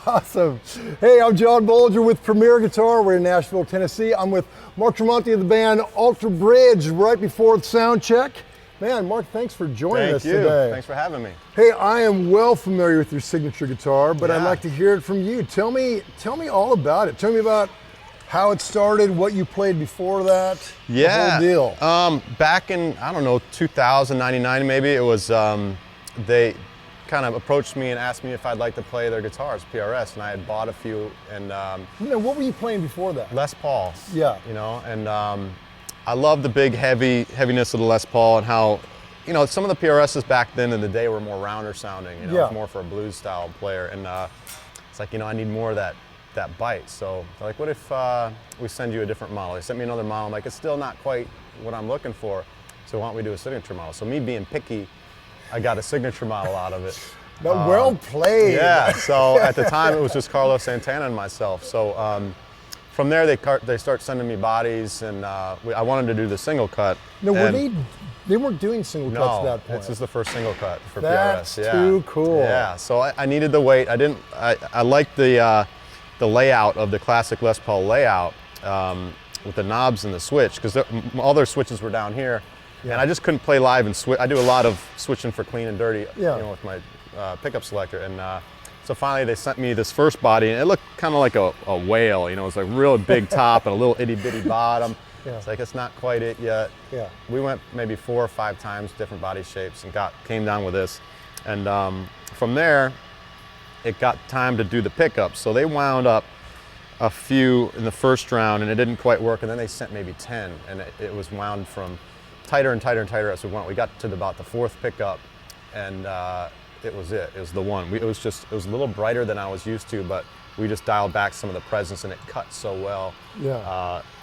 Awesome. Hey, I'm John Bohlinger with Premier Guitar. We're in Nashville, Tennessee. I'm with Mark Tremonti of the band Alter Bridge right before the sound check. Man, Mark, thanks for joining us today. Thanks for having me. Hey, I am well familiar with your signature guitar, but I'd like to hear it from you. Tell me all about it. Tell me about how it started, what you played before that, the whole deal. Back in, I don't know, 2000, 99 maybe, it was, they kind of approached me and asked me if I'd like to play their guitars, PRS, and I had bought a few. And what were you playing before that? Les Pauls. Yeah. You know, and I love the big heaviness of the Les Paul and how, you know, some of the PRSs back then in the day were more rounder sounding, you know, more for a blues style player. And it's like, you know, I need more of that bite. So they're like, what if we send you a different model? They sent me another model. I'm like, it's still not quite what I'm looking for. So why don't we do a signature model? So me being picky, I got a signature model out of it. Well played. Yeah, so at the time it was just Carlos Santana and myself. So from there they start sending me bodies, and I wanted to do the single cut. No, they weren't doing single cuts at that point. This is the first single cut for That's PRS. Yeah. Too cool. Yeah, so I needed the weight. I liked the layout of the classic Les Paul layout with the knobs and the switch, because all their switches were down here. Yeah. And I just couldn't play live and switch. I do a lot of switching for clean and dirty, you know, with my pickup selector. And so finally they sent me this first body, and it looked kind of like a whale. You know, it was like real big top and a little itty bitty bottom. It's like, it's not quite it yet. Yeah. We went maybe 4 or 5 times, different body shapes, and came down with this. And from there, it got time to do the pickups. So they wound up a few in the first round, and it didn't quite work. And then they sent maybe 10, and it was wound from tighter and tighter and tighter as we went. We got to about the 4th pickup, and it was it. It was the one. It was a little brighter than I was used to, but we just dialed back some of the presence, and it cut so well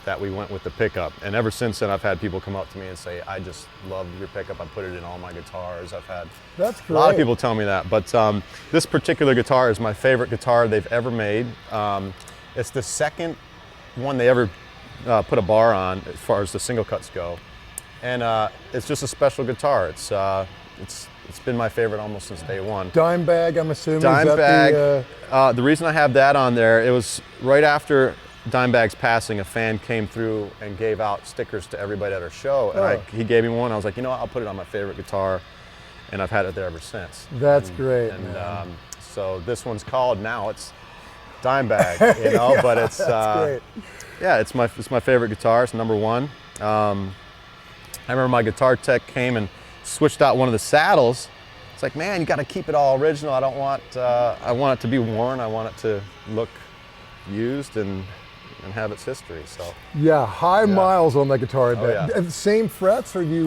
that we went with the pickup. And ever since then, I've had people come up to me and say, I just love your pickup. I put it in all my guitars. I've had a lot of people tell me that. But this particular guitar is my favorite guitar they've ever made. It's the second one they ever put a bar on as far as the single cuts go. And it's just a special guitar. It's been my favorite almost since day one. Dimebag, I'm assuming. Dimebag. The reason I have that on there, it was right after Dimebag's passing. A fan came through and gave out stickers to everybody at our show, and he gave me one. I was like, you know what, I'll put it on my favorite guitar, and I've had it there ever since. That's great. And so this one's called now. It's Dimebag, you know, but it's great. Yeah, it's my favorite guitar. It's #1. I remember my guitar tech came and switched out one of the saddles. It's like, man, you got to keep it all original. I don't want, I want it to be worn. I want it to look used and have its history. So yeah, high miles on that guitar. Same frets, or you?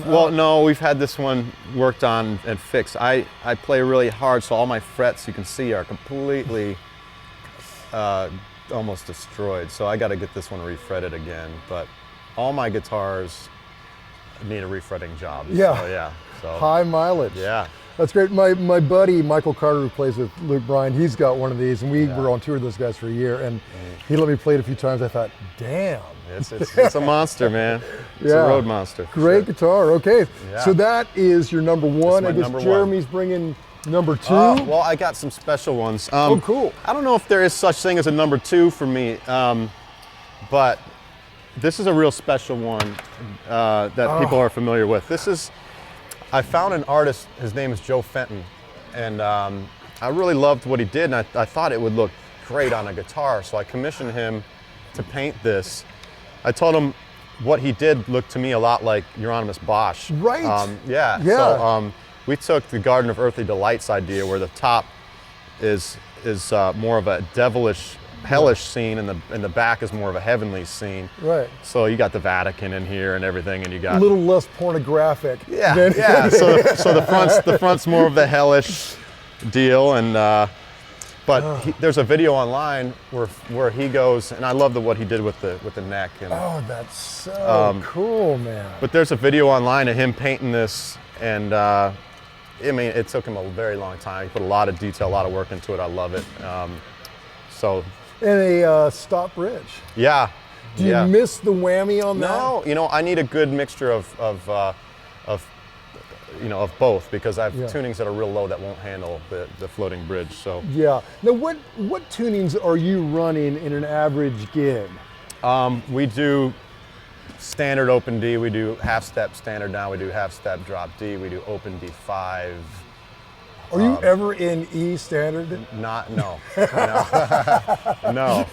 Well, no, we've had this one worked on and fixed. I play really hard, so all my frets you can see are completely almost destroyed. So I got to get this one refretted again. But all my guitars need a refretting job. Yeah. So high mileage. Yeah. That's great. My buddy Michael Carter, who plays with Luke Bryan, he's got one of these, and we were on tour with those guys for a year, and he let me play it a few times. I thought, damn. It's a monster, man. It's a road monster. Great guitar. Okay. So that is your #1. I guess Jeremy's bringing #2. Well, I got some special ones. Oh, cool. I don't know if there is such thing as a #2 for me, but this is a real special one that people are familiar with. I found an artist, his name is Joe Fenton, and I really loved what he did, and I thought it would look great on a guitar, so I commissioned him to paint this. I told him what he did looked to me a lot like Euronymous Bosch. Right. So we took the Garden of Earthly Delights idea, where the top is more of a devilish, hellish scene, and the back is more of a heavenly scene. Right. So you got the Vatican in here and everything, and you got a little less pornographic. Yeah. So the front's more of the hellish deal, and there's a video online where he goes, and I love what he did with the neck. And, that's so cool, man. But there's a video online of him painting this, and I mean, it took him a very long time. He put a lot of detail, a lot of work into it. I love it. And a stop bridge. Yeah. Do you miss the whammy on that? No, you know, I need a good mixture of of both, because I have Yeah. tunings that are real low that won't handle the floating bridge. So Yeah. Now, what tunings are you running in an average gig? we do standard open D, we do half step standard down, we do half step drop D, we do open D5. Are you ever in E standard? No. No.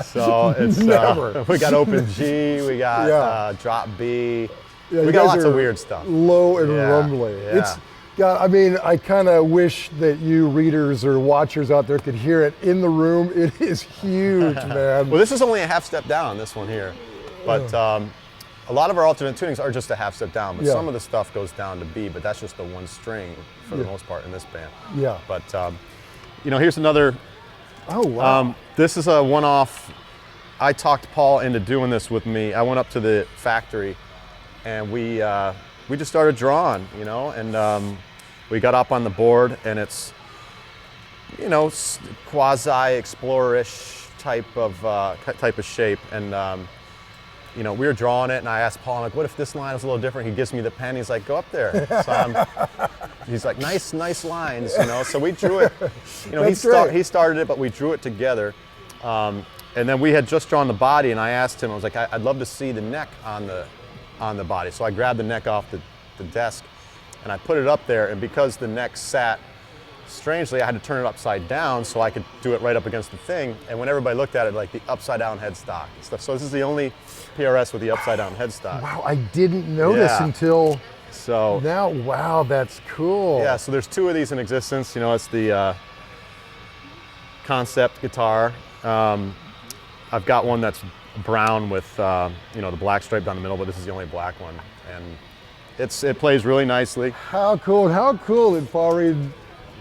So it's Never. we got open G, we got Yeah. drop B. Yeah, we you got guys lots of are weird stuff. Low and Yeah, rumbly. yeah. It's got. I mean, I kind of wish that you readers or watchers out there could hear it in the room. It is huge, man. Well, this is only a half step down, this one here. But a lot of our alternate tunings are just a half step down, but Yeah. some of the stuff goes down to B, but that's just the one string for the Yeah. most part in this band. Yeah. But, here's another, Oh wow. this is a one-off. I talked Paul into doing this with me. I went up to the factory and we just started drawing, and we got up on the board, and it's, quasi-explorer-ish type of shape, and we were drawing it, and I asked Paul, I'm like, what if this line is a little different? He gives me the pen, he's like, go up there. So he's like, nice lines, So we drew it. He started it, but we drew it together. And then we had just drawn the body, and I asked him, I was like, I'd love to see the neck on the body. So I grabbed the neck off the desk, and I put it up there, and because the neck sat strangely, I had to turn it upside down so I could do it right up against the thing. And when everybody looked at it, like the upside down headstock and stuff. So this is the only PRS with the upside down headstock. Wow, I didn't know this Yeah. until So now. Wow, that's cool. yeah, so there's two of these in existence. It's the concept guitar. I've got one that's brown with the black stripe down the middle, but this is the only black one, and it plays really nicely. How cool! How cool that Farid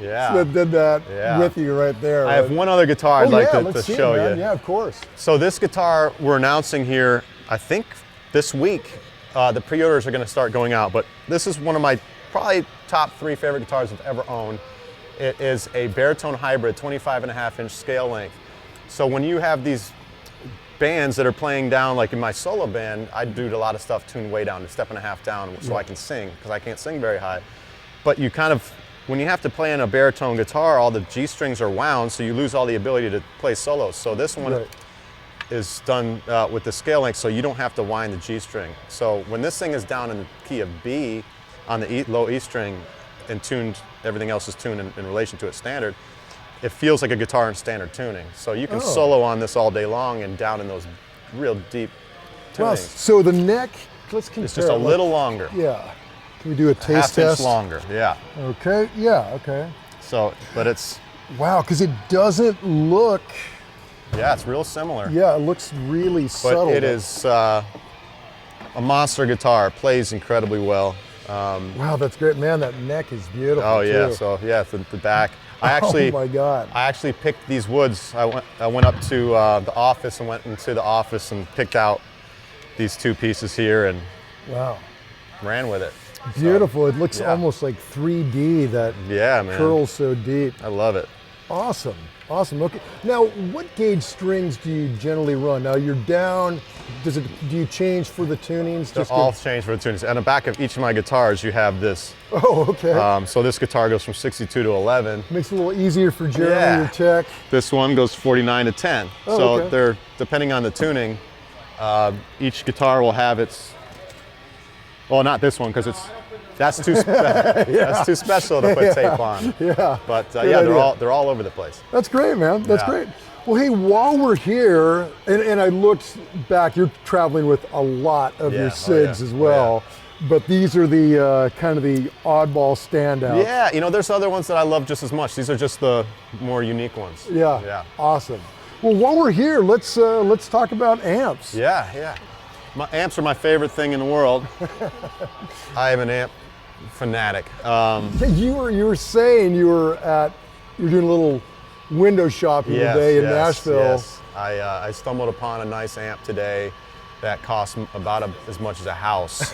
Yeah. did that Yeah. with you right there. I have one other guitar I'd like to let's see show it, man. you. Yeah, of course. So this guitar we're announcing here, I think this week. The pre-orders are going to start going out, but this is one of my probably top 3 favorite guitars I've ever owned. It is a baritone hybrid, 25.5-inch scale length. So when you have these bands that are playing down, like in my solo band, I do a lot of stuff tuned way down, a step and a half down, so I can sing, because I can't sing very high. But you kind of, when you have to play on a baritone guitar, all the G strings are wound, so you lose all the ability to play solos. So this one is done with the scale length, so you don't have to wind the G string. So when this thing is down in the key of B on the low E string and tuned, everything else is tuned in relation to its standard, it feels like a guitar in standard tuning. So you can solo on this all day long and down in those real deep tunings. Wow, so the neck, let's compare. It's just a little longer. Yeah. Can we do a taste Half inch test? longer, yeah. Okay, yeah, okay. So, but it's, Wow, because it doesn't look, yeah, it's real similar. yeah, it looks really subtle. But it is a monster guitar, plays incredibly well. Wow, that's great. Man, that neck is beautiful. Oh yeah, too. so yeah, the back. I actually, oh my God. I actually picked these woods. I went up to the office and went into the office and picked out these 2 pieces here and Wow. ran with it. Beautiful. It looks yeah. almost like 3D, that Yeah, man. curls so deep. I love it. Awesome. Awesome. Okay. Now, what gauge strings do you generally run? Now you're down. Do you change for the tunings? They're all changed for the tunings. On the back of each of my guitars, you have this. Oh, okay. So this guitar goes from 62 to 11. Makes it a little easier for Jeremy, Yeah. your tech. This one goes 49 to 10. Oh, so okay. they're, depending on the tuning, each guitar will have its, well, not this one, because that's too that's too special to put tape on. Yeah. But yeah, idea. they're all over the place. That's great, man. That's Yeah. great. Well, hey, while we're here, and I looked back, you're traveling with a lot of Yeah. your Oh, SIGs yeah. as well, Oh, but these are the kind of the oddball standouts. Yeah, there's other ones that I love just as much. These are just the more unique ones. Yeah. Yeah. Awesome. Well, while we're here, let's talk about amps. Yeah, yeah. My amps are my favorite thing in the world. I am an amp fanatic. You were saying you're doing a little window shopping today in Nashville. Yes. I stumbled upon a nice amp today that costs about as much as a house.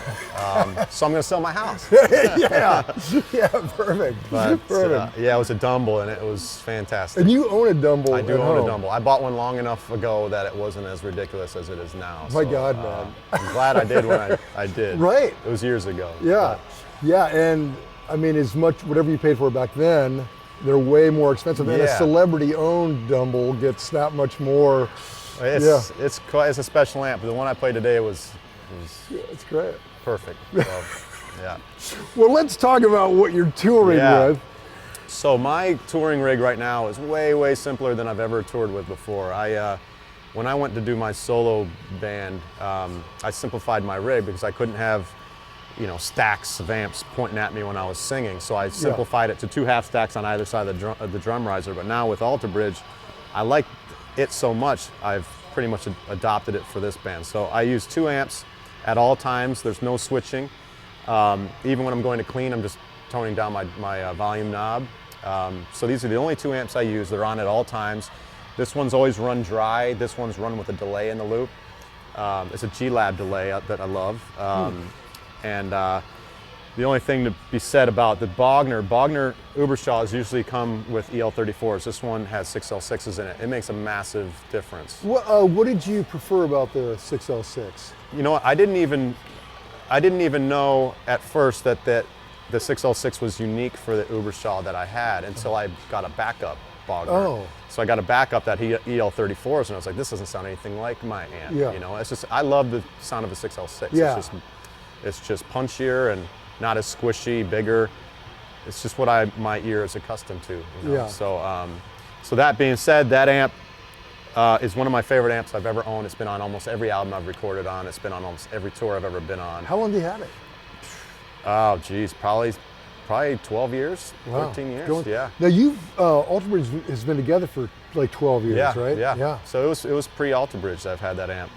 So I'm going to sell my house. yeah, perfect. But perfect. yeah, it was a Dumble and it was fantastic. And you own a Dumble. I do at own home. a Dumble. I bought one long enough ago that it wasn't as ridiculous as it is now. My God, man. I'm glad I did when I did. Right. It was years ago. Yeah, yeah, and I mean, as much, whatever you paid for back then, they're way more expensive. And a celebrity-owned Dumble gets that much more. It's a special amp. The one I played today was it's great. Perfect. So, yeah. Well, let's talk about what you're touring with. So my touring rig right now is way, way simpler than I've ever toured with before. When I went to do my solo band, I simplified my rig because I couldn't have, stacks of amps pointing at me when I was singing. So I simplified it to 2 half stacks on either side of the drum riser. But now with Alter Bridge, I like it so much, I've pretty much adopted it for this band. So I use 2 amps at all times. There's no switching. Even when I'm going to clean, I'm just toning down my volume knob. So these are the only 2 amps I use. They're on at all times. This one's always run dry. This one's run with a delay in the loop. It's a G-Lab delay that I love. And the only thing to be said about the Bohlinger Ubershaws usually come with EL34s. This one has 6L6s in it. It makes a massive difference. What did you prefer about the 6L6? You know what, I didn't even know at first that the 6L6 was unique for the Ubershaw that I had until I got a backup Bohlinger. Oh. So I got a backup that EL34s, and I was like, this doesn't sound anything like my amp. It's just, I love the sound of a 6L6. Yeah. It's just punchier and not as squishy, bigger. It's just what my ear is accustomed to. Yeah. So that being said, that amp is one of my favorite amps I've ever owned. It's been on almost every album I've recorded on. It's been on almost every tour I've ever been on. How long have you had it? Oh, geez, probably 12 years, wow. 13 years, yeah. Now Alter Bridge has been together for like 12 years, right? Yeah. So it was pre-Alter Bridge that I've had that amp.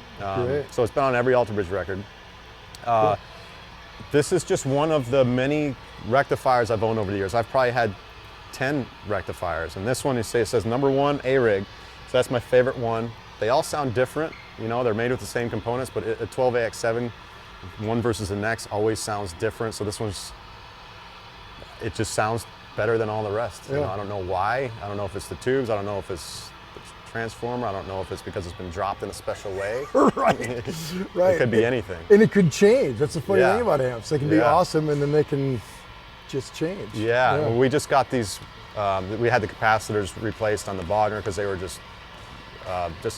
So it's been on every Alter Bridge record. This is just one of the many rectifiers I've owned over the years. I've probably had 10 rectifiers, and this one, it says number 1 A-Rig, so that's my favorite one. They all sound different, they're made with the same components, but a 12AX7, one versus the next, always sounds different, so this one's, it just sounds better than all the rest. I don't know why. I don't know if it's the tubes, I don't know if it's the transformer, I don't know if it's because it's been dropped in a special way. Right. It could be anything. And it could change. That's the funny thing about amps. They can be awesome, and then they can just change. Yeah. Well, we just got these, we had the capacitors replaced on the Bohlinger because they were just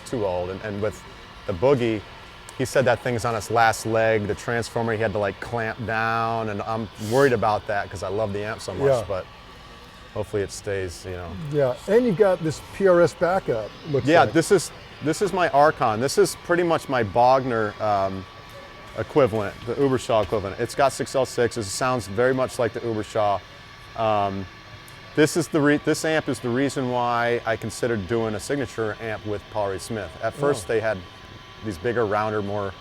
too old. And with the Boogie, he said that thing's on its last leg. The transformer, he had to like clamp down, and I'm worried about that because I love the amp so much, but hopefully it stays, Yeah, and you've got this PRS backup, looks like. this is my Archon. This is pretty much my Bohlinger equivalent, the Ubershaw equivalent. It's got 6L6s. It sounds very much like the Ubershaw. This amp is the reason why I considered doing a signature amp with Paul Reed Smith. At first they had these bigger, rounder, more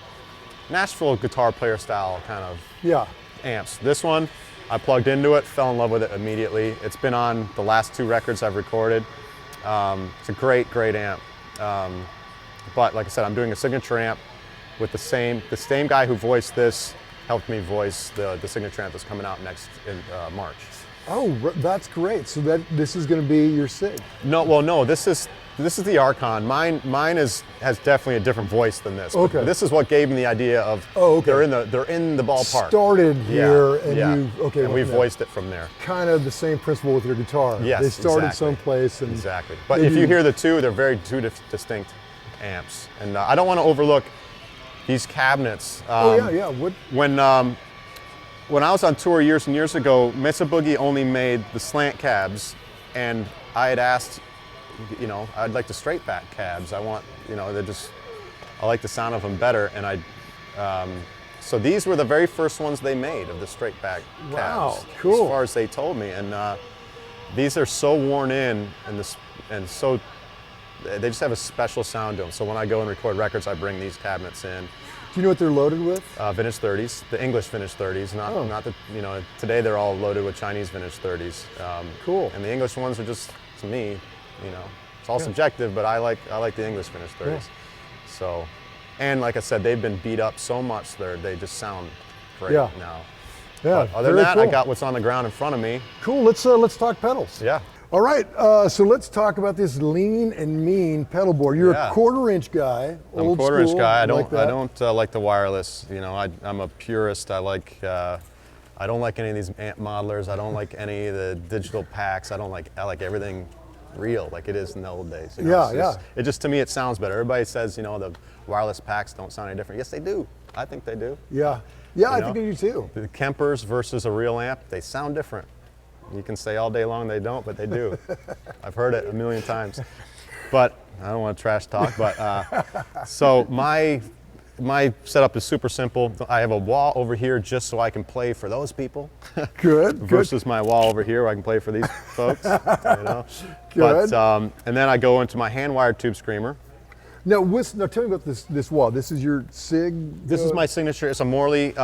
Nashville guitar player style kind of amps. This one, I plugged into it, fell in love with it immediately. It's been on the last 2 records I've recorded. It's a great, great amp. But like I said, I'm doing a signature amp with the same guy who voiced this helped me voice the signature amp that's coming out next in March. Oh, that's great. So this is going to be your SIG? No, this is the Archon. Mine has definitely a different voice than this. Okay. This is what gave me the idea of they're in the ballpark. Started here and and we voiced it from there. Kind of the same principle with your guitar. Yes, they started someplace. And exactly. But if you hear the 2, they're very 2 distinct amps. And I don't want to overlook these cabinets. When I was on tour years and years ago, Mesa Boogie only made the slant cabs, and I had asked, I'd like the straight back cabs. I want, I like the sound of them better, and so these were the very first ones they made of the straight back cabs. Wow, cool. As far as they told me, and these are so worn in, and so they just have a special sound to them. So when I go and record records, I bring these cabinets in. Do you know what they're loaded with? Vintage 30s, the English vintage 30s, not the, today they're all loaded with Chinese vintage 30s. Cool. And the English ones are just, to me, it's all subjective, but I like the English vintage 30s. Yeah. So, and like I said, they've been beat up so much they just sound great now. Yeah. But other than that, I got what's on the ground in front of me. Cool. Let's talk pedals. Yeah. All right, so let's talk about this lean and mean pedal board. You're a 1/4-inch guy. I'm a 1/4-inch guy. I don't like the wireless. I'm a purist. I like I don't like any of these amp modelers. I don't like any of the digital packs. I like everything real, like it is in the old days. You know? It just, to me, it sounds better. Everybody says, you know, the wireless packs don't sound any different. Yes, they do. I think they do. Yeah, I think they do too. The Kempers versus a real amp, they sound different. You can say all day long they don't, but they do. I've heard it a million times. But I don't want to trash talk, but so my setup is super simple. I have a wall over here just so I can play for those people. Good. Versus my wall over here where I can play for these folks. You know? Good. But, and then I go into my hand-wired tube screamer. Now, tell me about this wall. This is your SIG? This is my signature. It's a Morley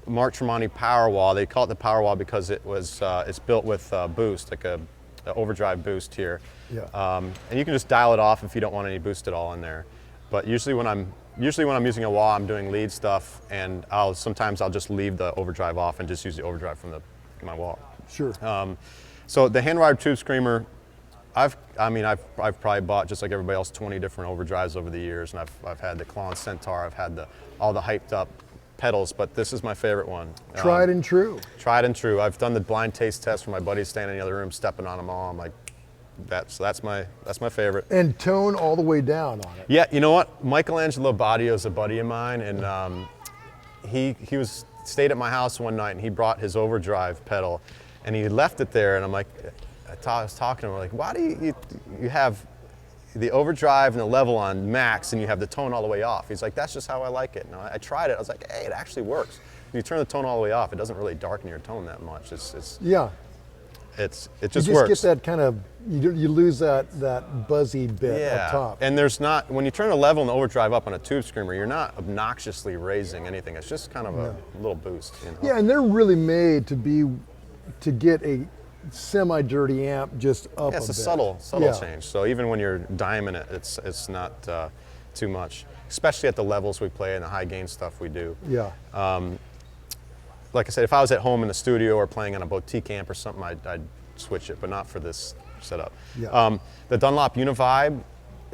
Mark Tremonti power wall. They call it the power wall because it was it's built with boost, like a overdrive boost here. Yeah. And you can just dial it off if you don't want any boost at all in there. But usually when I'm using a wall, I'm doing lead stuff, and sometimes I'll just leave the overdrive off and just use the overdrive from my wall. Sure. So the hand-wired tube screamer, I've probably bought, just like everybody else, 20 different overdrives over the years, and I've had the Klon Centaur, I've had all the hyped up pedals, but this is my favorite one. Tried and true. Tried and true. I've done the blind taste test where my buddies standing in the other room stepping on them all. I'm like, that's my favorite. And tone all the way down on it. Yeah, you know what? Michelangelo Badio is a buddy of mine, and he stayed at my house one night, and he brought his overdrive pedal, and he left it there, and I'm like, I was talking to him, like, why do you have the overdrive and the level on max, and you have the tone all the way off? He's like, that's just how I like it. And I tried it. I was like, hey, it actually works. When you turn the tone all the way off, it doesn't really darken your tone that much. It just works. You just get that kind of, you lose that buzzy bit up top. And there's not, when you turn the level and the overdrive up on a tube screamer, you're not obnoxiously raising anything. It's just kind of a little boost. You know? Yeah, and they're really made to get a semi-dirty amp just up a bit. It's a subtle change. So even when you're diming it, it's not too much, especially at the levels we play and the high gain stuff we do. Yeah. Like I said, if I was at home in the studio or playing on a boutique amp or something, I'd switch it, but not for this setup. Yeah. The Dunlop Univibe,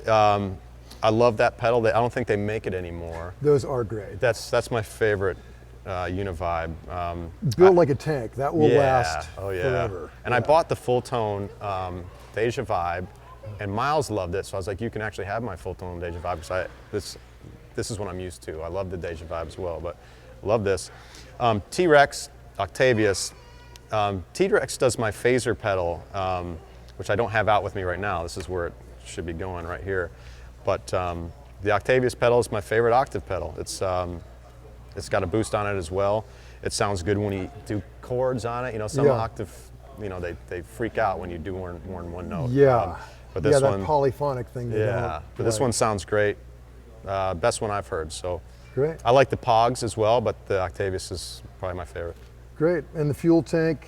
I love that pedal. I don't think they make it anymore. Those are great. That's my favorite Univibe. Built like a tank. That will last forever. And I bought the full tone Deja Vibe, and Miles loved it. So I was like, you can actually have my full tone Deja Vibe, because this is what I'm used to. I love the Deja Vibe as well, but I love this. T-Rex, Octavius. T-Rex does my phaser pedal, which I don't have out with me right now. This is where it should be going right here. But the Octavius pedal is my favorite octave pedal. It's got a boost on it as well. It sounds good when you do chords on it. You know, some octave, you know, they freak out when you do more than one note. Yeah. But this that one, polyphonic thing. But this one sounds great. Best one I've heard. So great. I like the Pogs as well, but the Octavius is probably my favorite. Great. And the fuel tank.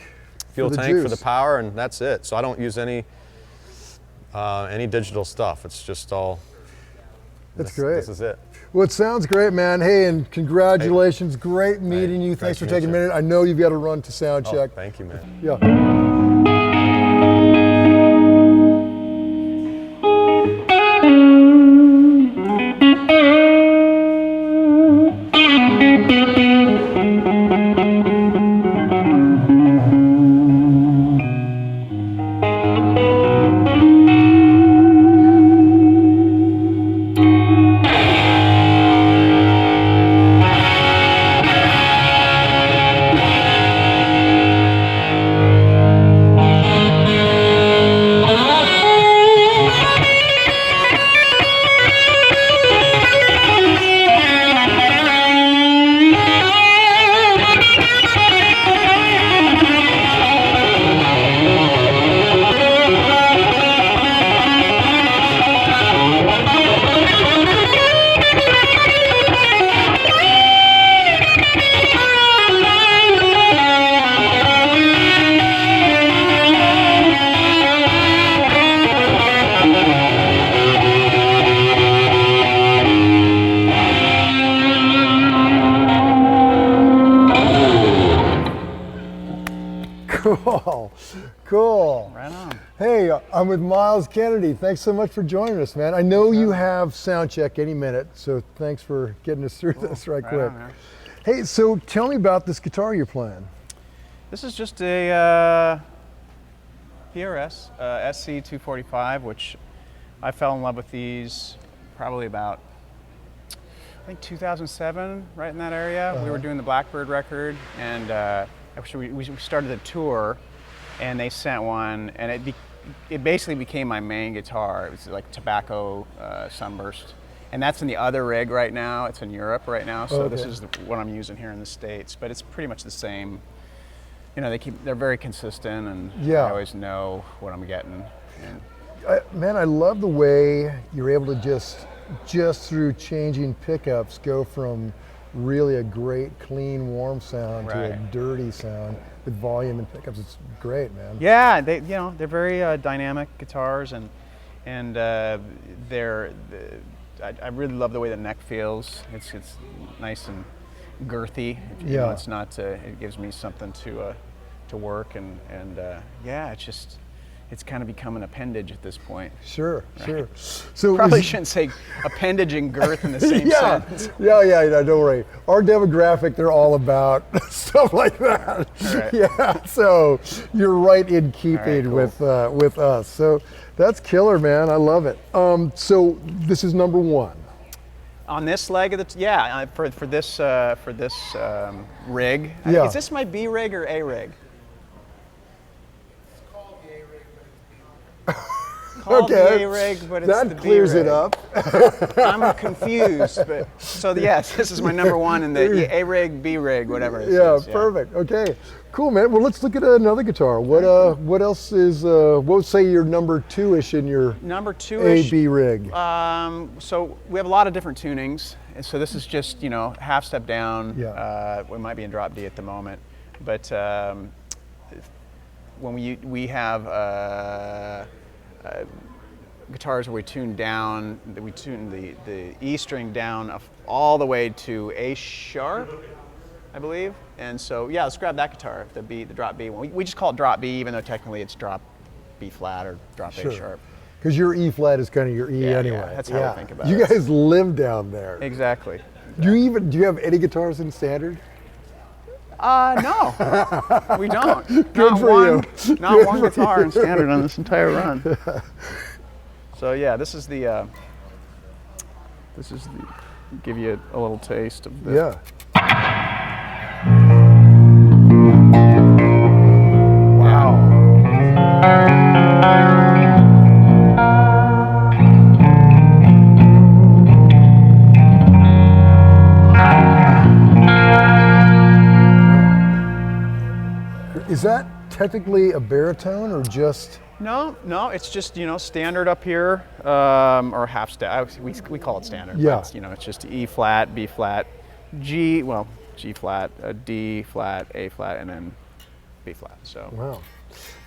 For the power, and that's it. So I don't use any digital stuff. It's just all. That's great. This is it. Well, it sounds great, man. Hey, and congratulations. Great meeting you. Thanks for taking a minute. I know you've got to run to sound check. Thank you, man. Yeah. Cool. Right on. Hey, I'm with Myles Kennedy. Thanks so much for joining us, man. I know you have sound check any minute, so thanks for getting us through this right quick. On, Hey, so tell me about this guitar you're playing. This is just a PRS SC 245, which I fell in love with these probably about, I think 2007, right in that area. We were doing the Blackbird record, and actually we started the tour, and they sent one, and it basically became my main guitar. It was like Tobacco Sunburst. And that's in the other rig right now. It's in Europe right now, so this is what I'm using here in the States. But it's pretty much the same. You know, they're very consistent, and I always know what I'm getting. And man, I love the way you're able to just through changing pickups go from really a great, clean, warm sound to a dirty sound with volume and pickups. It's great, man. Yeah, they're very dynamic guitars, and I really love the way the neck feels. It's nice and girthy. You know, it's not. It gives me something to work, and it's kind of become an appendage at this point. Sure. So probably shouldn't say appendage and girth in the same sentence. Yeah, don't worry. Our demographic, they're all about stuff like that. Right. Yeah, so you're right in keeping with us. So that's killer, man. I love it. So this is number one. On this leg of the for this rig. Yeah. Is this my B rig or A rig? Called the A rig, but it's the B rig. That clears it up. I'm confused, but so yes, this is my number one in the A rig, B rig, whatever it is. Yeah, perfect. Okay, cool, man. Well, let's look at another guitar. What else is? What would say your number two-ish in your number two-ish A B rig? So we have a lot of different tunings, and so this is just half step down. Yeah. We might be in drop D at the moment, but when we have guitars where we tune down, we tune the E string down all the way to A sharp, I believe. And so let's grab that guitar, the drop B one. We just call it drop B, even though technically it's drop B flat or drop A sharp. Because your E flat is kind of your E anyway. Yeah, that's how I think about it. You guys live down there. Exactly. Do you have any guitars in standard? No, we don't. Good for you. Not one guitar in standard on this entire run. So this is the give you a little taste of the. Yeah. Is that technically a baritone or just? No, it's just standard up here, or half step. We call it standard. Yeah. But it's just E flat, B flat, G flat, D flat, A flat, and then B flat. So. Wow.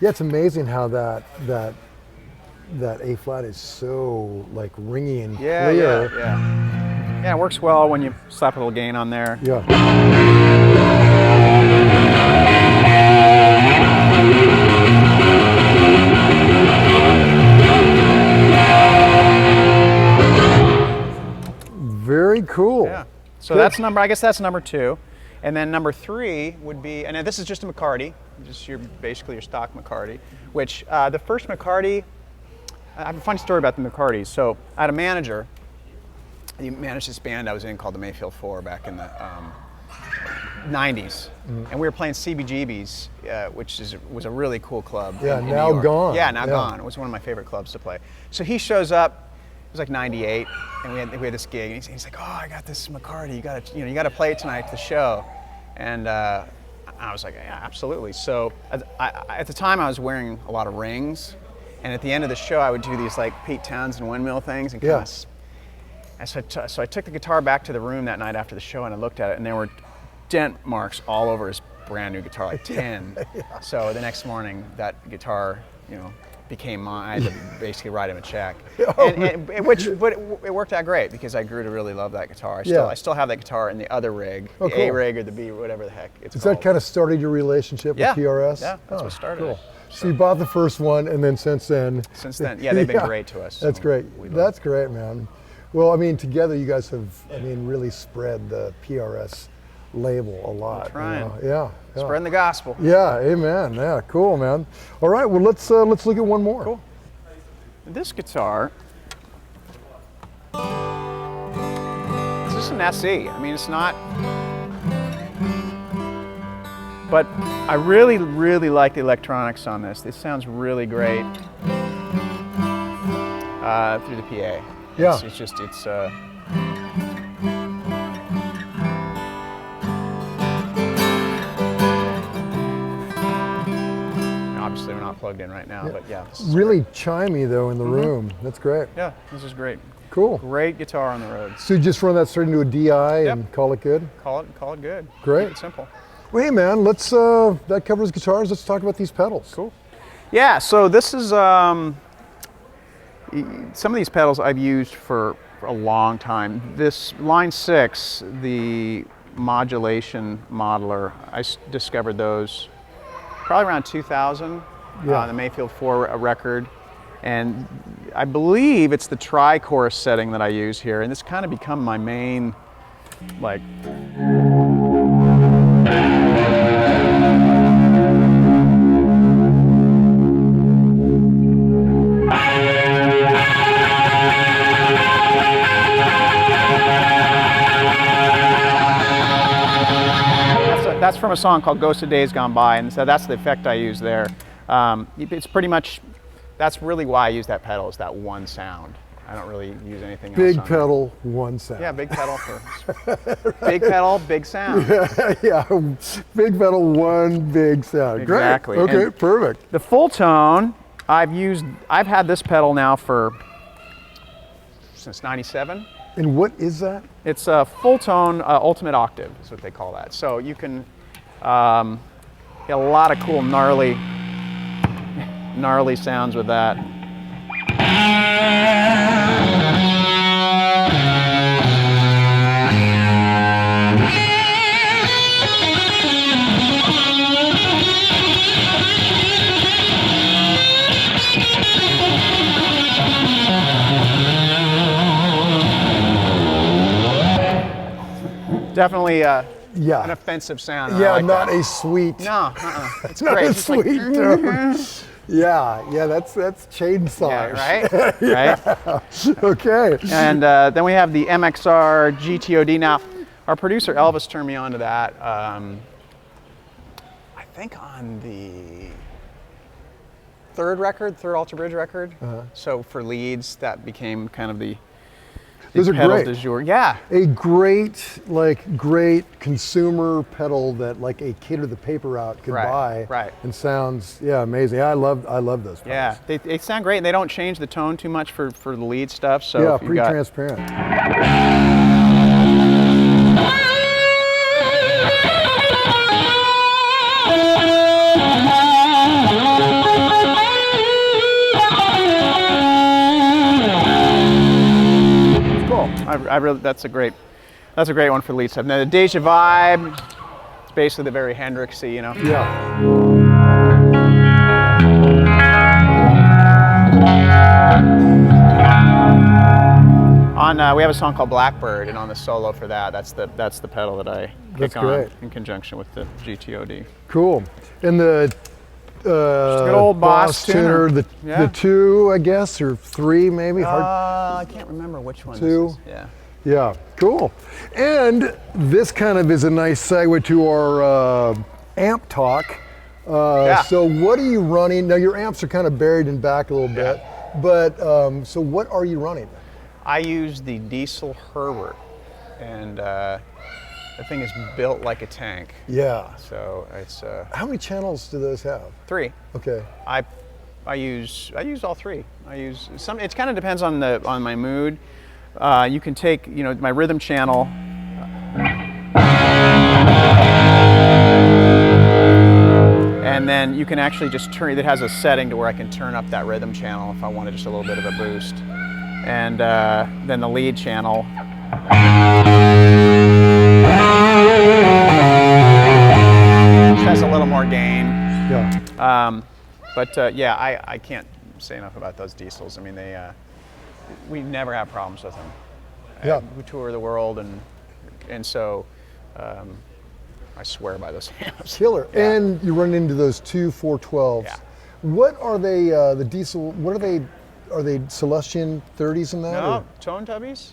Yeah, it's amazing how that A flat is so like ringy and clear. Yeah, it works well when you slap a little gain on there. Yeah. Very cool. Yeah. So I guess that's number two. And then number three would be, and this is just a McCarty, just basically your stock McCarty, which the first McCarty, I have a funny story about the McCartys. So I had a manager, he managed this band I was in called the Mayfield 4 back in the 90s. And we were playing CBGB's, which was a really cool club. Yeah, in now New York. gone. Yeah, now gone. It was one of my favorite clubs to play. So he shows up. It was like '98, and we had this gig, and he's like, "Oh, I got this McCarty. You got to play it tonight at the show." And I was like, "Yeah, absolutely." So at the time, I was wearing a lot of rings, and at the end of the show, I would do these like Pete Townsend windmill things, and kind of. And so I took the guitar back to the room that night after the show, and I looked at it, and there were dent marks all over his brand new guitar, like 10. So the next morning, that guitar, became mine. I had to basically write him a check, but it worked out great because I grew to really love that guitar. I still have that guitar in the other rig, the A rig or the B, whatever the heck it's called. That kind of started your relationship with PRS? Yeah, that's what started it. So you bought the first one, and then since then, they've been great to us. That's great. That's great, man. Well, I mean, together you guys have, really spread the PRS label a lot. Trying. Yeah. Spreading the gospel. Yeah, amen. Yeah, cool, man. All right, well, let's look at one more. Cool. This guitar, it's just an SE. I mean, it's not, but I really, really like the electronics on this. This sounds really great through the PA. Yeah. It's just, obviously we're not plugged in right now, but yeah. Really chimey though in the room. That's great. Yeah, this is great. Cool. Great guitar on the road. So you just run that straight into a DI and call it good? Call it good. Great. Keep it simple. Well, hey man, let's, that covers guitars. Let's talk about these pedals. Cool. Yeah, so this is, some of these pedals I've used for a long time. This line 6, the Modulation modeler, I discovered those probably around 2000, the Mayfield 4 record. And I believe it's the tri-chorus setting that I use here, and it's kind of become my main, like, that's from a song called Ghost of Days Gone By, and so that's the effect I use there. It's pretty much, that's really why I use that pedal, is that one sound. I don't really use anything else. Big pedal, one sound. Yeah, big pedal big pedal, big sound. Yeah, big pedal, one big sound. Exactly. Great. Okay, and perfect. the full tone, I've had this pedal now since '97. And what is that? It's a full tone ultimate octave, is what they call that. So you can get a lot of cool gnarly sounds with that. Definitely an offensive sound. Yeah, like not that. a sweet. No, it's not great. a It's sweet tone. Yeah, that's chainsaw. Yeah, right? Right? Okay. And then we have the MXR GTOD. Now, our producer Elvis turned me on to that. I think on the third Alter Bridge record. So for leads, that became kind of the Those are pedal great. du jour. Yeah. A great consumer pedal that like a kid with a paper route could buy. Right. And sounds amazing. I love those pedals. Yeah, they sound great, and they don't change the tone too much for the lead stuff. So yeah, if you've pretty got, transparent. I really, that's a great one for lead stuff. Now the Deja Vibe, it's basically the very Hendrixy, you know. Yeah. We have a song called Blackbird, and on the solo for that, that's the pedal that I kick on in conjunction with the GTOD. Cool. And the good old Boss tuner. The 2, I guess, or 3 maybe. I can't remember which one. 2. This is. Yeah. Yeah, cool. And this kind of is a nice segue to our amp talk. So what are you running? Now your amps are kind of buried in back a little bit, but so what are you running? I use the Diezel Herbert, and the thing is built like a tank. Yeah. So it's. How many channels do those have? 3. Okay. I use all 3. I use some. It kind of depends on my mood. You can take my rhythm channel. And then you can actually just turn. It has a setting to where I can turn up that rhythm channel if I wanted just a little bit of a boost. And then the lead channel. Which has a little more gain. Yeah. I can't say enough about those Diezels. I mean, we never have problems with them. Yeah. We tour the world, and so I swear by those amps. Killer. Yeah. And you run into those two 412s. Yeah. What are they, the Diezel, what are they Celestian 30s in that? No, or? tone tubbies.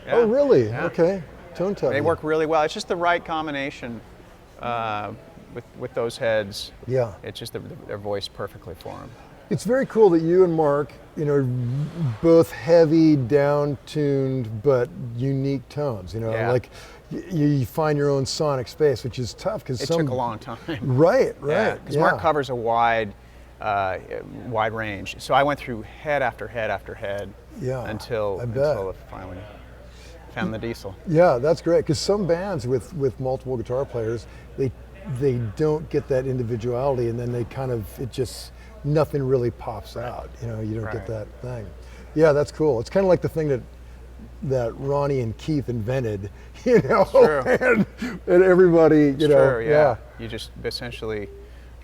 Oh, really? Yeah. Okay. Tone tubby. They work really well. It's just the right combination with those heads. Yeah. It's just they're voiced perfectly for them. It's very cool that you and Mark, you know, both heavy, down-tuned, but unique tones. You know, Yeah. like you find your own sonic space, which is tough because It took a long time. Right. Because Mark covers a wide range. So I went through head after head after head. Yeah, Until I bet. I finally found the Diezel. Yeah, that's great. Because some bands with multiple guitar players, they don't get that individuality, and then they kind of nothing really pops out. You know, you don't get that thing. Yeah, that's cool. It's kind of like the thing that Ronnie and Keith invented. You know, and everybody, you know, True, yeah. You just essentially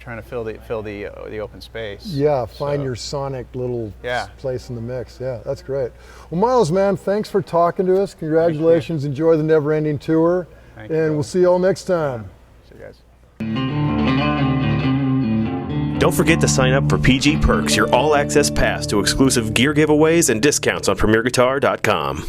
trying to fill the open space. Yeah, find your sonic little Yeah. place in the mix. Yeah, that's great. Well, Myles, man, thanks for talking to us. Congratulations. Enjoy the Never Ending Tour. Thank and you. we'll see you all next time. See you guys. Don't forget to sign up for PG Perks, your all-access pass to exclusive gear giveaways and discounts on PremierGuitar.com.